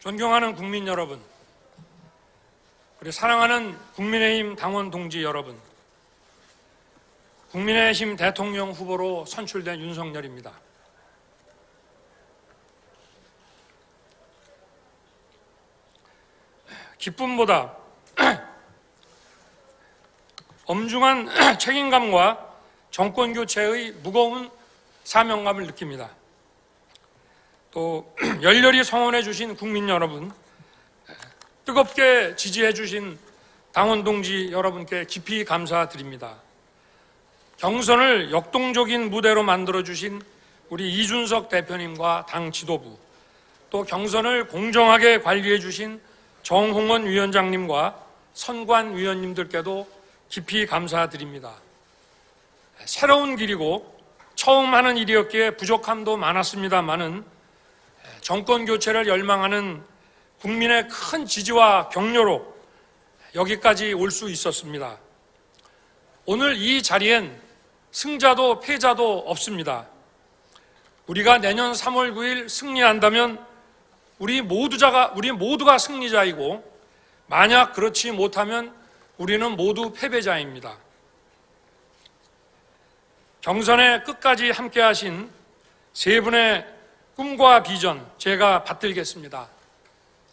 존경하는 국민 여러분, 그리고 사랑하는 국민의힘 당원 동지 여러분, 국민의힘 대통령 후보로 선출된 윤석열입니다. 기쁨보다 엄중한 책임감과 정권교체의 무거운 사명감을 느낍니다. 또 열렬히 성원해 주신 국민 여러분, 뜨겁게 지지해 주신 당원 동지 여러분께 깊이 감사드립니다. 경선을 역동적인 무대로 만들어 주신 우리 이준석 대표님과 당 지도부, 또 경선을 공정하게 관리해 주신 정홍원 위원장님과 선관위원님들께도 깊이 감사드립니다. 새로운 길이고 처음 하는 일이었기에 부족함도 많았습니다마는 정권 교체를 열망하는 국민의 큰 지지와 격려로 여기까지 올 수 있었습니다. 오늘 이 자리엔 승자도 패자도 없습니다. 우리가 내년 3월 9일 승리한다면 우리 모두가 승리자이고, 만약 그렇지 못하면 우리는 모두 패배자입니다. 경선에 끝까지 함께하신 세 분의 꿈과 비전 제가 받들겠습니다.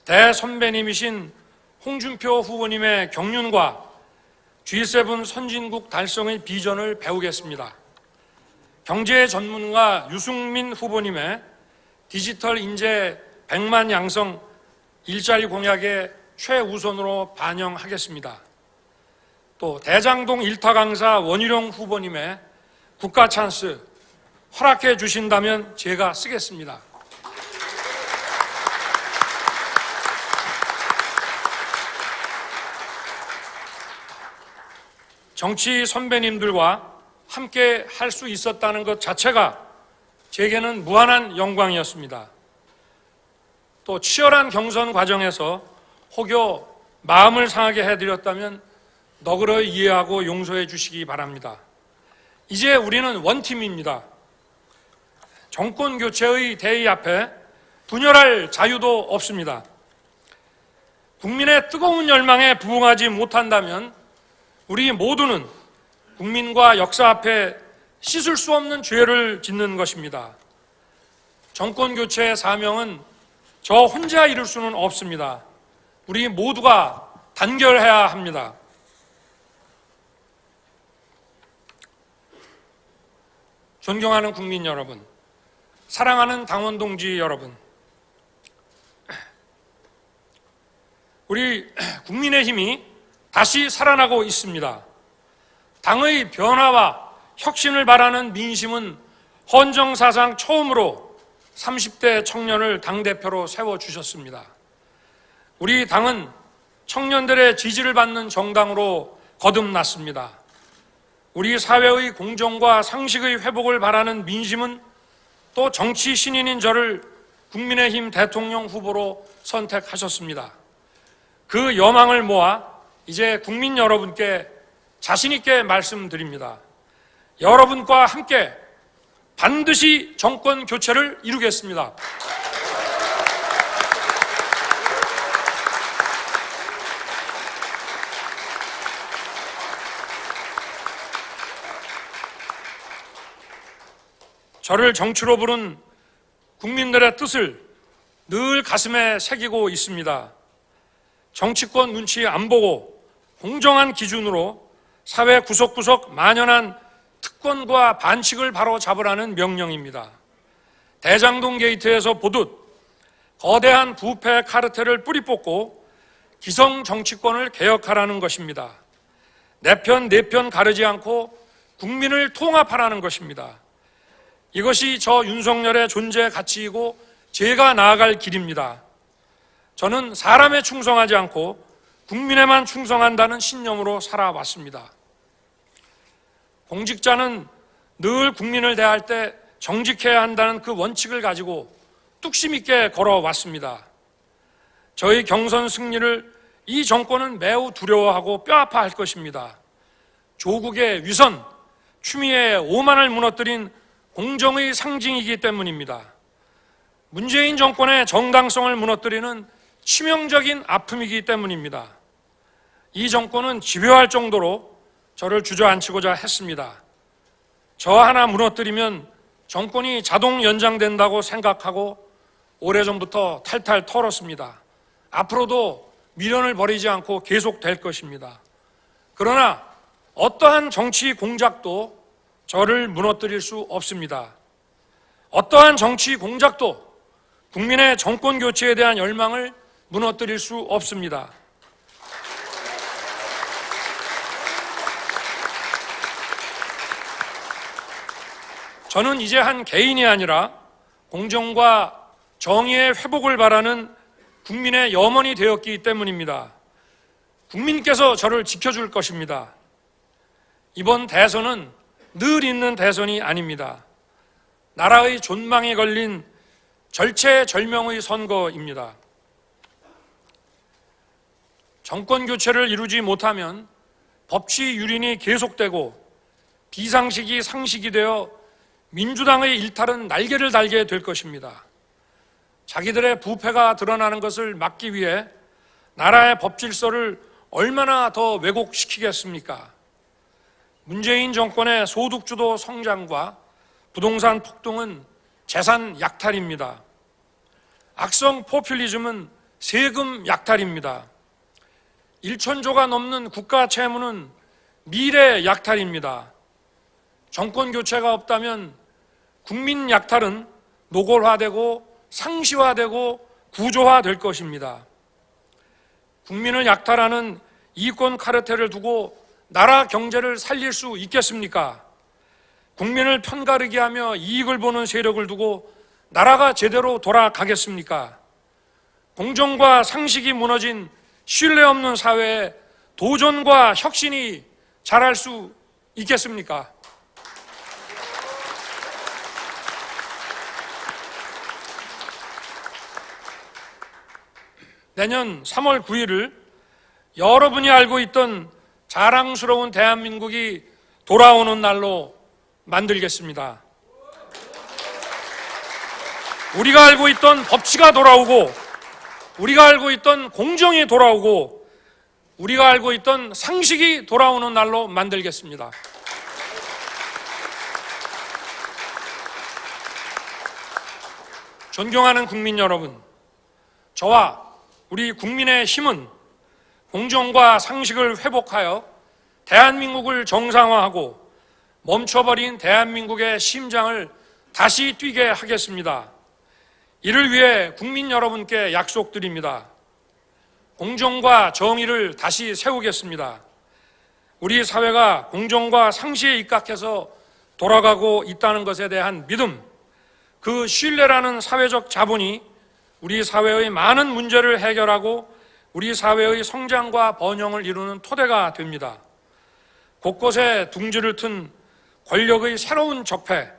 대선배님이신 홍준표 후보님의 경륜과 G7 선진국 달성의 비전을 배우겠습니다. 경제 전문가 유승민 후보님의 디지털 인재 100만 양성 일자리 공약에 최우선으로 반영하겠습니다. 또 대장동 일타 강사 원희룡 후보님의 국가 찬스 허락해 주신다면 제가 쓰겠습니다. 정치 선배님들과 함께 할 수 있었다는 것 자체가 제게는 무한한 영광이었습니다. 또 치열한 경선 과정에서 혹여 마음을 상하게 해드렸다면 너그러이 이해하고 용서해 주시기 바랍니다. 이제 우리는 원팀입니다. 정권 교체의 대의 앞에 분열할 자유도 없습니다. 국민의 뜨거운 열망에 부응하지 못한다면 우리 모두는 국민과 역사 앞에 씻을 수 없는 죄를 짓는 것입니다. 정권 교체의 사명은 저 혼자 이룰 수는 없습니다. 우리 모두가 단결해야 합니다. 존경하는 국민 여러분, 사랑하는 당원 동지 여러분, 우리 국민의힘이 다시 살아나고 있습니다. 당의 변화와 혁신을 바라는 민심은 헌정사상 처음으로 30대 청년을 당대표로 세워주셨습니다. 우리 당은 청년들의 지지를 받는 정당으로 거듭났습니다. 우리 사회의 공정과 상식의 회복을 바라는 민심은 또 정치 신인인 저를 국민의힘 대통령 후보로 선택하셨습니다. 그 여망을 모아 이제 국민 여러분께 자신 있게 말씀드립니다. 여러분과 함께 반드시 정권 교체를 이루겠습니다. 저를 정치로 부른 국민들의 뜻을 늘 가슴에 새기고 있습니다. 정치권 눈치 안 보고 공정한 기준으로 사회 구석구석 만연한 특권과 반칙을 바로 잡으라는 명령입니다. 대장동 게이트에서 보듯 거대한 부패 카르텔을 뿌리 뽑고 기성 정치권을 개혁하라는 것입니다. 내 편, 내 편 가르지 않고 국민을 통합하라는 것입니다. 이것이 저 윤석열의 존재 가치이고 제가 나아갈 길입니다. 저는 사람에 충성하지 않고 국민에만 충성한다는 신념으로 살아왔습니다. 공직자는 늘 국민을 대할 때 정직해야 한다는 그 원칙을 가지고 뚝심 있게 걸어왔습니다. 저희 경선 승리를 이 정권은 매우 두려워하고 뼈아파할 것입니다. 조국의 위선, 추미애의 오만을 무너뜨린 공정의 상징이기 때문입니다. 문재인 정권의 정당성을 무너뜨리는 치명적인 아픔이기 때문입니다. 이 정권은 집요할 정도로 저를 주저앉히고자 했습니다. 저 하나 무너뜨리면 정권이 자동 연장된다고 생각하고 오래전부터 탈탈 털었습니다. 앞으로도 미련을 버리지 않고 계속될 것입니다. 그러나 어떠한 정치 공작도 저를 무너뜨릴 수 없습니다. 어떠한 정치 공작도 국민의 정권 교체에 대한 열망을 무너뜨릴 수 없습니다. 저는 이제 한 개인이 아니라 공정과 정의의 회복을 바라는 국민의 염원이 되었기 때문입니다. 국민께서 저를 지켜줄 것입니다. 이번 대선은 늘 있는 대선이 아닙니다. 나라의 존망에 걸린 절체절명의 선거입니다. 정권 교체를 이루지 못하면 법치 유린이 계속되고 비상식이 상식이 되어 민주당의 일탈은 날개를 달게 될 것입니다. 자기들의 부패가 드러나는 것을 막기 위해 나라의 법질서를 얼마나 더 왜곡시키겠습니까? 문재인 정권의 소득주도 성장과 부동산 폭등은 재산 약탈입니다. 악성 포퓰리즘은 세금 약탈입니다. 1,000조가 넘는 국가 채무는 미래 약탈입니다. 정권 교체가 없다면 국민 약탈은 노골화되고 상시화되고 구조화될 것입니다. 국민을 약탈하는 이권 카르텔을 두고 나라 경제를 살릴 수 있겠습니까? 국민을 편가르게 하며 이익을 보는 세력을 두고 나라가 제대로 돌아가겠습니까? 공정과 상식이 무너진 신뢰 없는 사회에 도전과 혁신이 자랄 수 있겠습니까? 내년 3월 9일을 여러분이 알고 있던 자랑스러운 대한민국이 돌아오는 날로 만들겠습니다. 우리가 알고 있던 법치가 돌아오고, 우리가 알고 있던 공정이 돌아오고, 우리가 알고 있던 상식이 돌아오는 날로 만들겠습니다. 존경하는 국민 여러분, 저와 우리 국민의 힘은 공정과 상식을 회복하여 대한민국을 정상화하고 멈춰버린 대한민국의 심장을 다시 뛰게 하겠습니다. 이를 위해 국민 여러분께 약속드립니다. 공정과 정의를 다시 세우겠습니다. 우리 사회가 공정과 상식에 입각해서 돌아가고 있다는 것에 대한 믿음, 그 신뢰라는 사회적 자본이 우리 사회의 많은 문제를 해결하고 우리 사회의 성장과 번영을 이루는 토대가 됩니다. 곳곳에 둥지를 튼 권력의 새로운 적폐,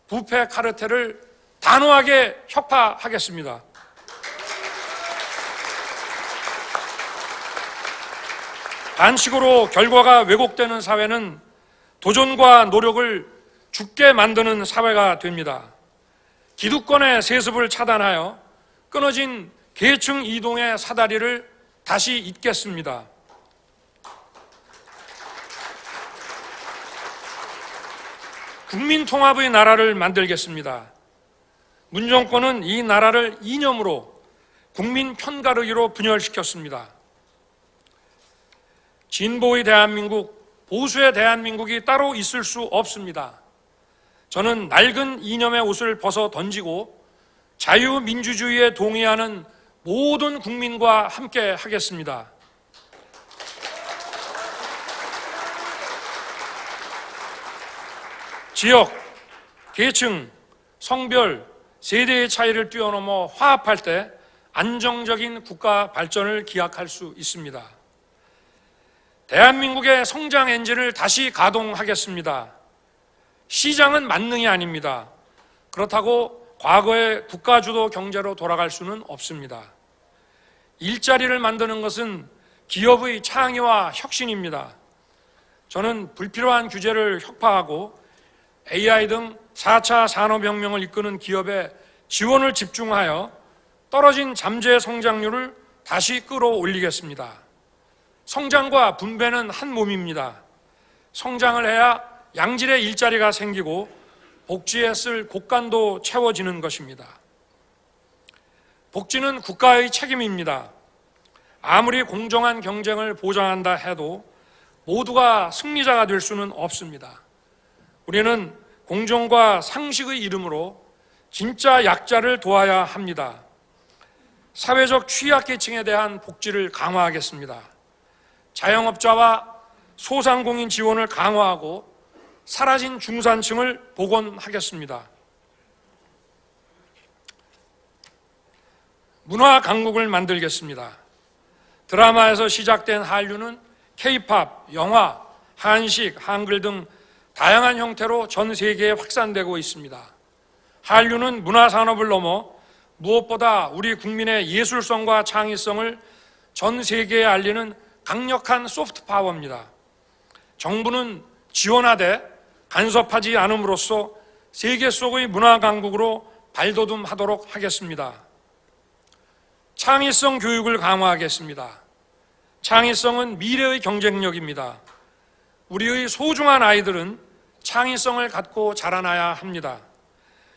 부패 카르텔을 단호하게 혁파하겠습니다. 반칙으로 결과가 왜곡되는 사회는 도전과 노력을 죽게 만드는 사회가 됩니다. 기득권의 세습을 차단하여 끊어진 계층 이동의 사다리를 다시 잇겠습니다. 국민 통합의 나라를 만들겠습니다. 문 정권은 이 나라를 이념으로 국민 편가르기로 분열시켰습니다. 진보의 대한민국, 보수의 대한민국이 따로 있을 수 없습니다. 저는 낡은 이념의 옷을 벗어 던지고 자유민주주의에 동의하는 모든 국민과 함께 하겠습니다. 지역, 계층, 성별, 세대의 차이를 뛰어넘어 화합할 때 안정적인 국가 발전을 기약할 수 있습니다. 대한민국의 성장 엔진을 다시 가동하겠습니다. 시장은 만능이 아닙니다. 그렇다고 과거의 국가주도 경제로 돌아갈 수는 없습니다. 일자리를 만드는 것은 기업의 창의와 혁신입니다. 저는 불필요한 규제를 혁파하고 AI 등 4차 산업혁명을 이끄는 기업에 지원을 집중하여 떨어진 잠재 성장률을 다시 끌어올리겠습니다. 성장과 분배는 한 몸입니다. 성장을 해야 양질의 일자리가 생기고 복지에 쓸 곳간도 채워지는 것입니다. 복지는 국가의 책임입니다. 아무리 공정한 경쟁을 보장한다 해도 모두가 승리자가 될 수는 없습니다. 우리는 공정과 상식의 이름으로 진짜 약자를 도와야 합니다. 사회적 취약계층에 대한 복지를 강화하겠습니다. 자영업자와 소상공인 지원을 강화하고 사라진 중산층을 복원하겠습니다. 문화 강국을 만들겠습니다. 드라마에서 시작된 한류는 K-팝, 영화, 한식, 한글 등 다양한 형태로 전 세계에 확산되고 있습니다. 한류는 문화산업을 넘어 무엇보다 우리 국민의 예술성과 창의성을 전 세계에 알리는 강력한 소프트 파워입니다. 정부는 지원하되 간섭하지 않음으로써 세계 속의 문화 강국으로 발돋움하도록 하겠습니다. 창의성 교육을 강화하겠습니다. 창의성은 미래의 경쟁력입니다. 우리의 소중한 아이들은 창의성을 갖고 자라나야 합니다.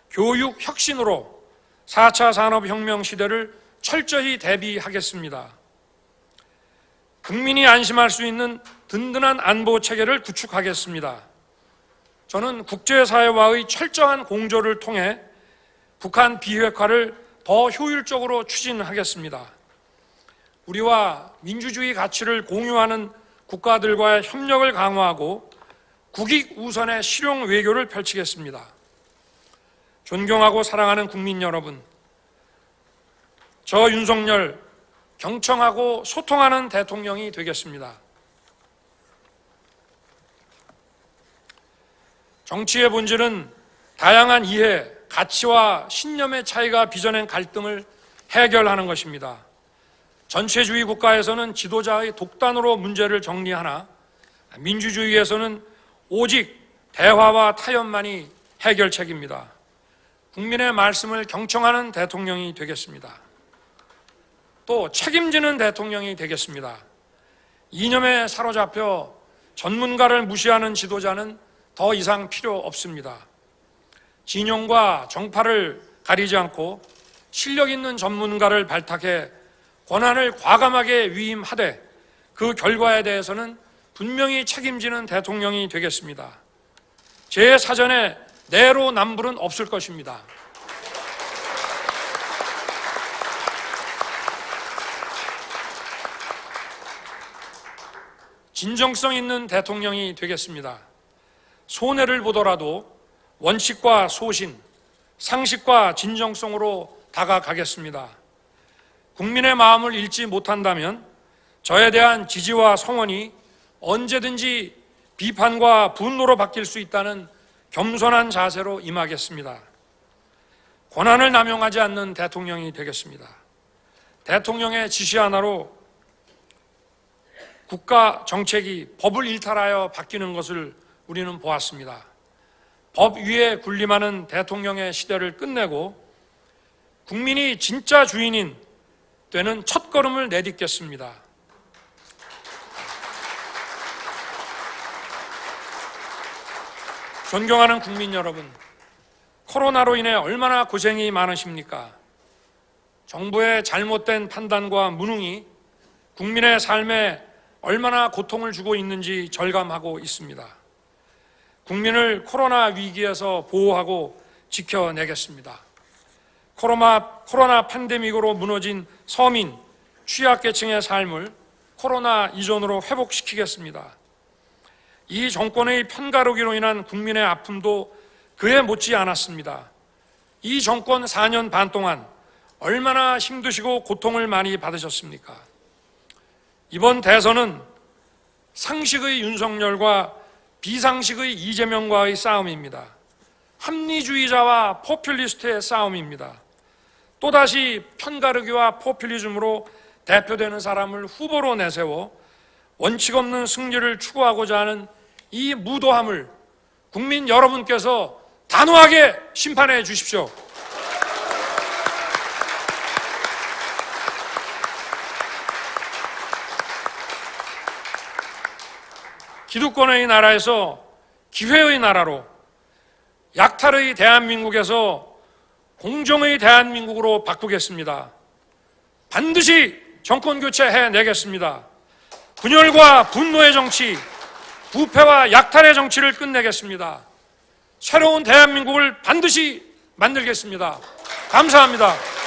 교육 혁신으로 4차 산업혁명 시대를 철저히 대비하겠습니다. 국민이 안심할 수 있는 든든한 안보 체계를 구축하겠습니다. 저는 국제사회와의 철저한 공조를 통해 북한 비핵화를 더 효율적으로 추진하겠습니다. 우리와 민주주의 가치를 공유하는 국가들과의 협력을 강화하고 국익 우선의 실용 외교를 펼치겠습니다. 존경하고 사랑하는 국민 여러분, 저 윤석열 경청하고 소통하는 대통령이 되겠습니다. 정치의 본질은 다양한 이해, 가치와 신념의 차이가 빚어낸 갈등을 해결하는 것입니다. 전체주의 국가에서는 지도자의 독단으로 문제를 정리하나 민주주의에서는 오직 대화와 타협만이 해결책입니다. 국민의 말씀을 경청하는 대통령이 되겠습니다. 또 책임지는 대통령이 되겠습니다. 이념에 사로잡혀 전문가를 무시하는 지도자는 더 이상 필요 없습니다. 진영과 정파를 가리지 않고 실력 있는 전문가를 발탁해 권한을 과감하게 위임하되 그 결과에 대해서는 분명히 책임지는 대통령이 되겠습니다. 제 사전에 내로남불은 없을 것입니다. 진정성 있는 대통령이 되겠습니다. 손해를 보더라도 원칙과 소신, 상식과 진정성으로 다가가겠습니다. 국민의 마음을 읽지 못한다면 저에 대한 지지와 성원이 언제든지 비판과 분노로 바뀔 수 있다는 겸손한 자세로 임하겠습니다. 권한을 남용하지 않는 대통령이 되겠습니다. 대통령의 지시 하나로 국가 정책이 법을 일탈하여 바뀌는 것을 우리는 보았습니다. 법 위에 군림하는 대통령의 시대를 끝내고 국민이 진짜 주인인 되는 첫걸음을 내딛겠습니다. 존경하는 국민 여러분, 코로나로 인해 얼마나 고생이 많으십니까? 정부의 잘못된 판단과 무능이 국민의 삶에 얼마나 고통을 주고 있는지 절감하고 있습니다. 국민을 코로나 위기에서 보호하고 지켜내겠습니다. 코로나 팬데믹으로 무너진 서민, 취약계층의 삶을 코로나 이전으로 회복시키겠습니다. 이 정권의 편가르기로 인한 국민의 아픔도 그에 못지 않았습니다. 이 정권 4년 반 동안 얼마나 힘드시고 고통을 많이 받으셨습니까? 이번 대선은 상식의 윤석열과 비상식의 이재명과의 싸움입니다. 합리주의자와 포퓰리스트의 싸움입니다. 또다시 편가르기와 포퓰리즘으로 대표되는 사람을 후보로 내세워 원칙 없는 승리를 추구하고자 하는 이 무도함을 국민 여러분께서 단호하게 심판해 주십시오. 기득권의 나라에서 기회의 나라로, 약탈의 대한민국에서 공정의 대한민국으로 바꾸겠습니다. 반드시 정권 교체해내겠습니다. 분열과 분노의 정치, 부패와 약탈의 정치를 끝내겠습니다. 새로운 대한민국을 반드시 만들겠습니다. 감사합니다.